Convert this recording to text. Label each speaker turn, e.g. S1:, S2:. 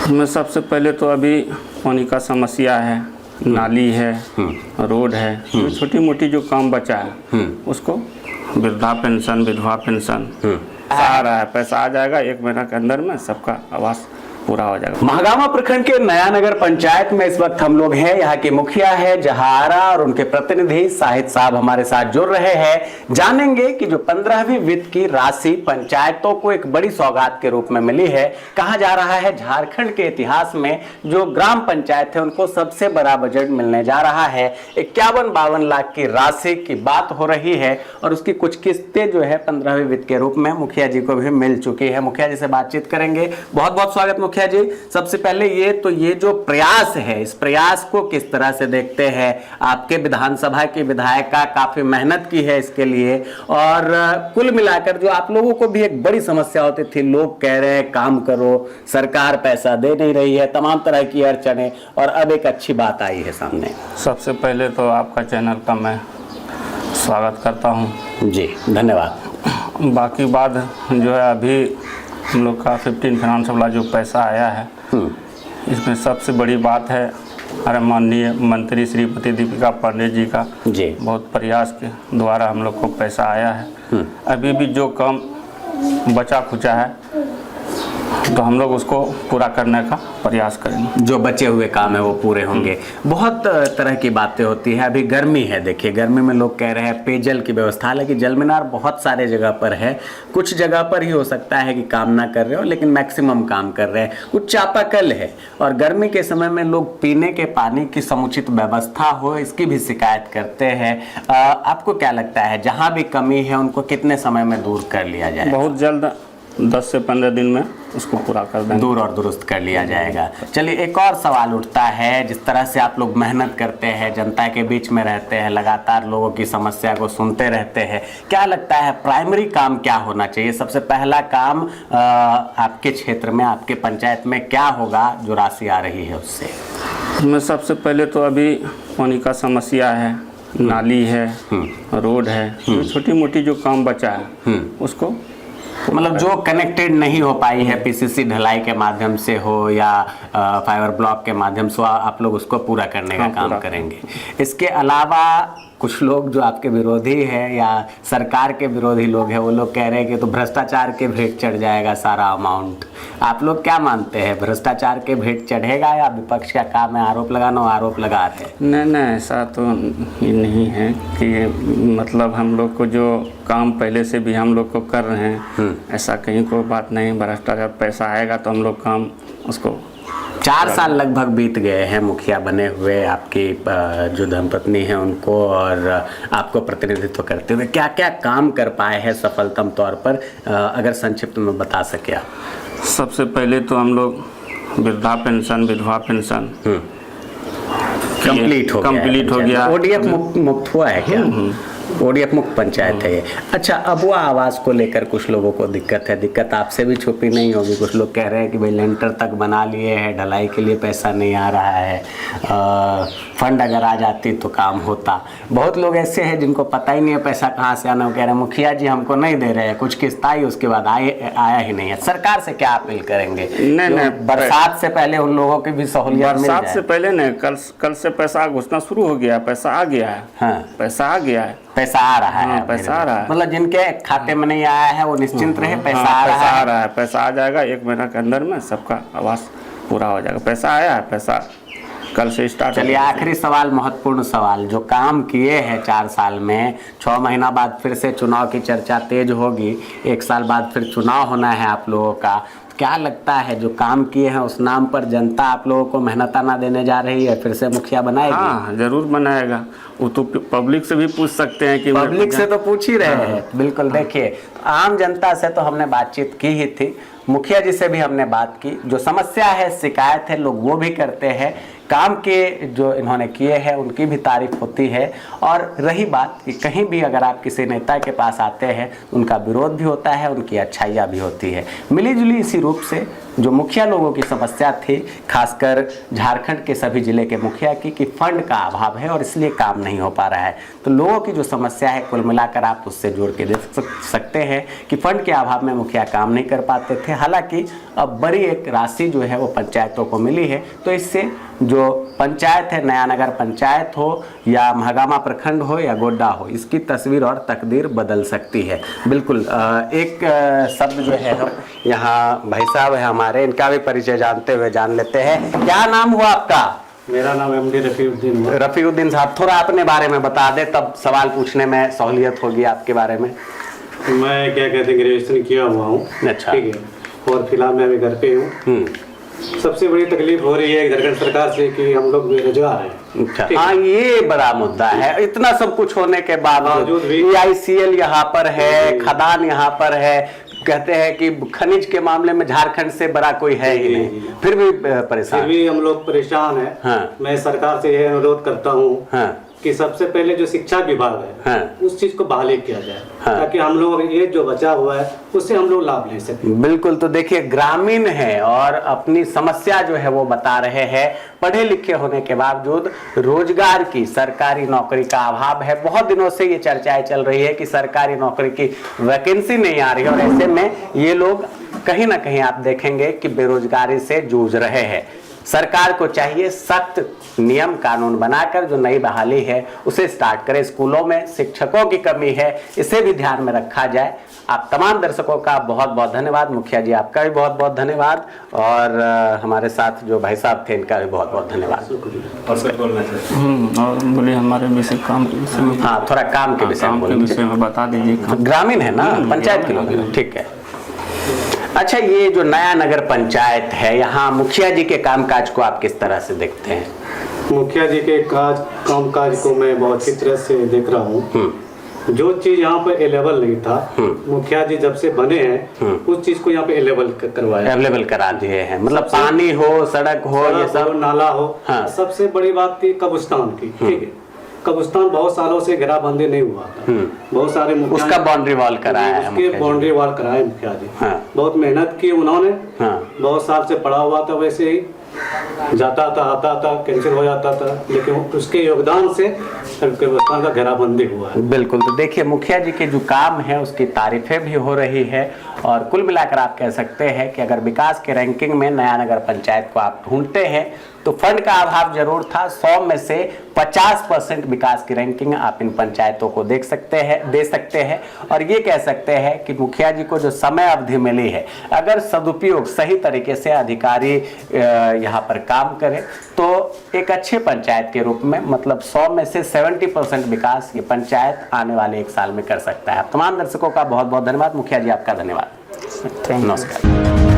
S1: इसमें सबसे पहले तो अभी पानी का समस्या है, नाली है, रोड है, छोटी मोटी जो काम बचा है उसको वृद्धा पेंशन, विधवा पेंशन आ रहा है। पैसा आ जाएगा 1 महीना के अंदर में, सबका आवास पूरा हो जाएगा।
S2: महागामा प्रखंड के नया नगर पंचायत में इस वक्त हम लोग हैं। यहाँ के मुखिया है जहारा और उनके प्रतिनिधि साहिद साहब हमारे साथ जुड़ रहे हैं। जानेंगे कि जो 15वीं वित्त की राशि पंचायतों को एक बड़ी सौगात के रूप में मिली है, कहा जा रहा है झारखंड के इतिहास में जो ग्राम पंचायत है उनको सबसे बड़ा बजट मिलने जा रहा है। 51-52 लाख की राशि की बात हो रही है और उसकी कुछ किस्तें जो है 15वीं वित्त के रूप में मुखिया जी को भी मिल चुकी है। मुखिया जी से बातचीत करेंगे। बहुत बहुत स्वागत मुखिया जी। सबसे पहले ये जो प्रयास है, इस प्रयास को किस तरह से देखते हैं? आपके विधानसभा की विधायिका काफी मेहनत की है इसके लिए और कुल मिलाकर जो आप लोगों को भी एक बड़ी समस्या होती थी, लोग कह रहे हैं काम करो, सरकार पैसा दे नहीं रही है, तमाम तरह की अड़चने, और अब एक अच्छी बात आई है सामने।
S1: सबसे पहले तो आपका चैनल का मैं स्वागत करता हूँ
S2: जी, धन्यवाद।
S1: बाकी बात जो है अभी हम लोग का 15 फाइनेंस वाला जो पैसा आया है, इसमें सबसे बड़ी बात है हमारे माननीय मंत्री श्रीमती दीपिका पांडे जी का
S2: जी
S1: बहुत प्रयास के द्वारा हम लोग को पैसा आया है। अभी भी जो काम बचा खुचा है तो हम लोग उसको पूरा करने का प्रयास करेंगे।
S2: जो बचे हुए काम है वो पूरे होंगे। बहुत तरह की बातें होती है। अभी गर्मी है, देखिए गर्मी में लोग कह रहे हैं पेयजल की व्यवस्था, हालांकि जल मीनार बहुत सारे जगह पर है, कुछ जगह पर ही हो सकता है कि काम ना कर रहे हो, लेकिन मैक्सिमम काम कर रहे हैं। कुछ चापाकल है और गर्मी के समय में लोग पीने के पानी की समुचित व्यवस्था हो इसकी भी शिकायत करते हैं। आपको क्या लगता है जहाँ भी कमी है उनको कितने समय में दूर कर लिया जाए?
S1: बहुत जल्द 10 से 15 दिन में उसको पूरा कर देंगे,
S2: दूर और दुरुस्त कर लिया जाएगा। चलिए, एक और सवाल उठता है, जिस तरह से आप लोग मेहनत करते हैं, जनता के बीच में रहते हैं, लगातार लोगों की समस्या को सुनते रहते हैं, क्या लगता है प्राइमरी काम क्या होना चाहिए? सबसे पहला काम आपके क्षेत्र में, आपके पंचायत में क्या होगा जो राशि आ रही है उससे?
S1: इसमें सबसे पहले तो अभी पानी का समस्या है, नाली है, रोड है, छोटी मोटी जो काम बचा है उसको
S2: मतलब जो कनेक्टेड नहीं हो पाई है पीसीसी ढलाई के माध्यम से हो या फाइबर ब्लॉक के माध्यम से, आप लोग उसको पूरा करने का काम करेंगे। इसके अलावा कुछ लोग जो आपके विरोधी है या सरकार के विरोधी लोग हैं वो लोग कह रहे हैं कि तो भ्रष्टाचार के भेंट चढ़ जाएगा सारा अमाउंट। आप लोग क्या मानते हैं, भ्रष्टाचार के भेंट चढ़ेगा या विपक्ष का काम है आरोप लगाना, आरोप लगा रहे हैं?
S1: नहीं, ऐसा तो नहीं है कि मतलब हम लोग को जो काम पहले से भी हम लोग को कर रहे हैं, ऐसा कहीं कोई बात नहीं। भ्रष्टाचार पैसा आएगा तो हम लोग काम उसको
S2: 4 साल लगभग बीत गए हैं मुखिया बने हुए, आपकी जो धर्मपत्नी है उनको और आपको प्रतिनिधित्व करते हुए क्या क्या काम कर पाए हैं सफलतम तौर पर, अगर संक्षिप्त में बता सके आप?
S1: सबसे पहले तो हम लोग वृद्धा पेंशन, विधवा पेंशन
S2: कंप्लीट हो गया। ओडीएफ मुक्त हुआ है क्या? ओडीएफ मुक्त पंचायत है ये। अच्छा, अब वो आवास को लेकर कुछ लोगों को दिक्कत है, दिक्कत आपसे भी छुपी नहीं होगी। कुछ लोग कह रहे हैं कि भाई लेंटर तक बना लिए हैं, ढलाई के लिए पैसा नहीं आ रहा है, फंड अगर आ जाती तो काम होता। बहुत लोग ऐसे हैं जिनको पता ही नहीं है पैसा कहाँ से आना, वो कह रहे हैं मुखिया जी हमको नहीं दे रहे हैं, कुछ किस्त आई उसके बाद आया ही नहीं है। सरकार से क्या अपील करेंगे?
S1: नहीं,
S2: बरसात से पहले उन लोगों की भी सहूलियत मिल जाए।
S1: बरसात से पहले नहीं, कल से पैसा घुसना शुरू हो गया, पैसा आ गया है।
S2: हाँ,
S1: पैसा आ गया है,
S2: पैसा आ रहा है,
S1: पैसा आ रहा है।
S2: मतलब जिनके खाते में नहीं आया है वो निश्चिंत रहे, पैसा आ रहा है।
S1: पैसा आ जाएगा 1 महीना के अंदर में, सबका आवास पूरा हो जाएगा। पैसा आया है, पैसा कल से स्टार्ट।
S2: चलिए, आखिरी सवाल, महत्वपूर्ण सवाल, जो काम किए हैं 4 साल में, 6 महीना बाद फिर से चुनाव की चर्चा तेज होगी, 1 साल बाद फिर चुनाव होना है आप लोगों का, क्या लगता है जो काम किए हैं उस नाम पर जनता आप लोगों को मेहनताना देने जा रही है, फिर से मुखिया बनाएगी?
S1: हाँ, जरूर बनाएगा। वो तो पब्लिक से भी पूछ सकते हैं कि
S2: पब्लिक से तो पूछ ही रहे हैं। बिल्कुल, देखिए आम जनता से तो हमने बातचीत की ही थी, मुखिया जी से भी हमने बात की, जो समस्या है, शिकायत है, लोग वो भी करते हैं, काम के जो इन्होंने किए हैं उनकी भी तारीफ होती है। और रही बात कि कहीं भी अगर आप किसी नेता के पास आते हैं उनका विरोध भी होता है, उनकी अच्छाइयाँ भी होती है। मिली जुली इसी रूप से जो मुखिया लोगों की समस्या थी, खासकर झारखंड के सभी जिले के मुखिया की, कि फंड का अभाव है और इसलिए काम नहीं हो पा रहा है। तो लोगों की जो समस्या है कुल मिलाकर आप उससे जोड़ के देख सकते हैं कि फंड के अभाव में मुखिया काम नहीं कर पाते थे। हालांकि अब बड़ी एक राशि जो है वो पंचायतों को मिली है, तो इससे जो पंचायत है, नया नगर पंचायत हो या महागामा प्रखंड हो या गोड्डा हो, इसकी तस्वीर और तकदीर बदल सकती है। बिल्कुल एक शब्द जो है यहाँ भाई साहब है हमारे, इनका भी परिचय जानते हुए जान लेते हैं। क्या नाम हुआ आपका?
S3: मेरा नाम एमडी रफीउद्दीन हुआ।
S2: रफीउद्दीन साहब, थोड़ा अपने बारे में बता दे, तब सवाल पूछने में सहूलियत होगी आपके बारे में।
S3: मैं क्या कहते हैं ग्रेजुएशन किया हुआ हूँ।
S2: अच्छा।
S3: ठीक है, और फिलहाल मैं अभी घर पे हूँ। सबसे बड़ी तकलीफ हो रही है झारखंड सरकार से कि हम लोग बेरोजगार हैं।
S2: अच्छा, हाँ ये बड़ा मुद्दा है। इतना सब कुछ होने के बावजूद भी ICL यहाँ पर है, खदान यहाँ पर है, कहते हैं कि खनिज के मामले में झारखंड से बड़ा कोई है ही नहीं, फिर भी परेशान।
S3: फिर भी हम लोग परेशान हैं।
S2: हाँ।
S3: मैं सरकार से यह अनुरोध करता हूँ
S2: हाँ।
S3: कि सबसे पहले जो शिक्षा विभाग है,
S2: हाँ।
S3: उस चीज को बहाली किया जाए।
S2: हाँ।
S3: ताकि हम लोग ये जो बचा हुआ है उससे हम लोग लाभ ले सकें।
S2: बिल्कुल। तो देखिए, ग्रामीण है और अपनी समस्या जो है वो बता रहे हैं। पढ़े लिखे होने के बावजूद रोजगार की, सरकारी नौकरी का अभाव है। बहुत दिनों से ये चर्चाएं चल रही है कि सरकारी नौकरी की वैकेंसी नहीं आ रही है, और ऐसे में ये लोग कहीं ना कहीं आप देखेंगे कि बेरोजगारी से जूझ रहे हैं। सरकार को चाहिए सख्त नियम कानून बनाकर जो नई बहाली है उसे स्टार्ट करें। स्कूलों में शिक्षकों की कमी है, इसे भी ध्यान में रखा जाए। आप तमाम दर्शकों का बहुत बहुत धन्यवाद। मुखिया जी आपका भी बहुत बहुत धन्यवाद, और हमारे साथ जो भाई साहब थे इनका भी बहुत बहुत धन्यवाद।
S1: और बोले हमारे विषय काम के विषय में।
S2: हाँ, थोड़ा काम के विषय में
S1: बता दीजिए।
S2: ग्रामीण है ना, पंचायत के लोग, ठीक है। अच्छा, ये जो नया नगर पंचायत है, यहाँ मुखिया जी के कामकाज को आप किस तरह से देखते हैं?
S3: मुखिया जी के कामकाज को मैं बहुत अच्छी तरह से देख रहा हूँ। जो चीज यहाँ पे अवेलेबल नहीं था, मुखिया जी जब से बने हैं उस चीज को यहाँ पे अवेलेबल
S2: करा दिए हैं। मतलब पानी हो, सड़क हो, ये सब,
S3: नाला हो।
S2: हाँ।
S3: सबसे बड़ी बात थी कब्रिस्तान की। ठीक है, कब्रिस्तान बहुत सालों से घेराबंदी नहीं हुआ था। बहुत सारे
S2: उसका बाउंड्री वॉल कराया है,
S3: उसके बाउंड्री वॉल कराया मुखिया जी।
S2: हाँ।
S3: बहुत मेहनत की उन्होंने।
S2: हाँ।
S3: बहुत साल से पड़ा हुआ था, वैसे ही जाता था, आता था, कैंसिल हो जाता था, लेकिन उसके योगदान से कब्रिस्तान का घेराबंदी हुआ है।
S2: बिल्कुल। तो देखिए, मुखिया जी के जो काम है उसकी तारीफें भी हो रही है, और कुल मिलाकर आप कह सकते हैं कि अगर विकास के रैंकिंग में नया नगर पंचायत को आप ढूंढते हैं तो फंड का अभाव जरूर था। 100 में से 50% विकास की रैंकिंग आप इन पंचायतों को दे सकते हैं, और ये कह सकते हैं कि मुखिया जी को जो समय अवधि मिली है, अगर सदुपयोग सही तरीके से अधिकारी यहाँ पर काम करें तो एक अच्छे पंचायत के रूप में, मतलब 100 में से 70% विकास ये पंचायत आने वाले 1 साल में कर सकता है। तमाम दर्शकों का बहुत बहुत धन्यवाद। मुखिया जी आपका धन्यवाद।
S1: Thank you.
S2: नमस्कार।